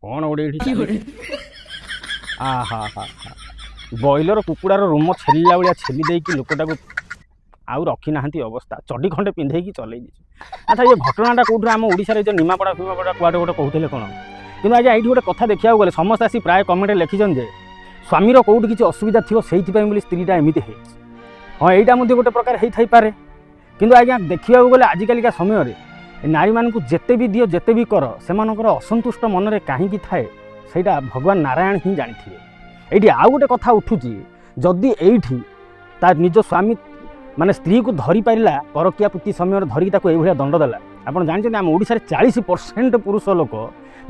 कौन गोटे हाँ हाँ हाँ बॉयलर कुकुड़ार रोम छेलिला भाया छेली देकी लोकटा को आउ रखी ना अवस्था चढ़ी खंडे पिंधेकी चलई अच्छा ये घटनाटा कौट आम ओडिशा जो निमापड़ा फिमापड़ा कुआटे गोटे कहते कौन कि आज ये गोटे कथा देखा गले समस्त आसी प्राय कमेंट लिखिछन जे स्वामीर कौट किसी असुविधा थी से स्त्रीटा एमती है हाँ यहाँ गोटे प्रकार होता पारे किंतु आज्ञा देखा गले आजिका समय नारी मानू जेते भी दियो जेते भी कर से असंतुष्ट मनरे कहीं थाए सहीटा भगवान नारायण ही जानी ये आउ गोटे कथा उठुची जदि एठी ता निज स्वामी माने स्त्री को धरी पारा परकिया पुति समय धरिकी ये दंड देला आप जानते आम ओडिशा 40% पुरुष लोक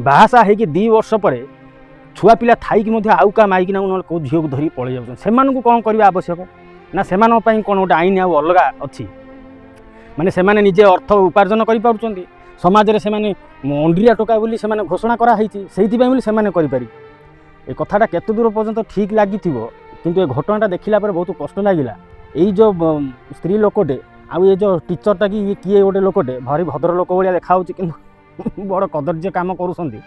बाहासा होगी 2 वर्ष पर छुआ पिला थी आउ का माइक ना कौ झील को धरी पलि जाऊँ कौन करवा आवश्यक ना से कौन गोटे आईन आउ अलग अच्छी माने से निजे अर्थ उपार्जन कर समाज में से अंड्रिया टोका बोली से घोषणा कराई से करें ये कथाटा केते दूर पर्यंत ठीक लगी किंतु ये घटनाटा देखला बहुत कष्ट लगिला यही जो स्त्री लोकटे आउ ये जो टीचरटा कि ये किए गोटे लोकटे भारी भद्र लोक भाया देखा कि बड़ कदर्य काम करुँच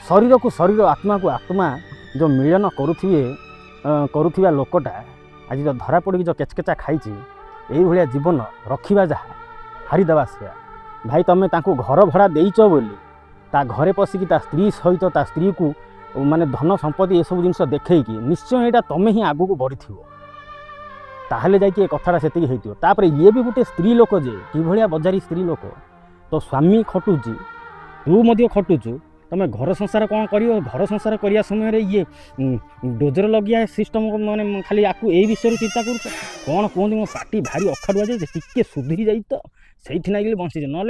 शरीर को शरीर आत्मा को आत्मा जो मिलन करुवा लोकटा आज जो धरा पड़ी जो केचकेचा खाई ये जीवन रखा जहाँ हारिदेवा से भाई तुम्हें घर भड़ा देच बोली ता घरे पशिकी ता स्त्री सहित ता स्त्री को माने धन संपत्ति ये सब जिनस देखी निश्चय यहाँ तुम्हें ही आगू बढ़ी ताहले जाकि कथाटा से होपर ये भी गोटे स्त्री लोक जे कि बजारी स्त्री लोक तो स्वामी खटुची तू खटुचु तुम घर संसार कौन कर घर संसार करने समय ये डोजर लगिया सिस्टम माने खाली आपको यही विषय चिंता कर कौन कहते मो पार्टी भारी अखाड़ुआ जाए टिके सुधरी जाई तो से बंशी ना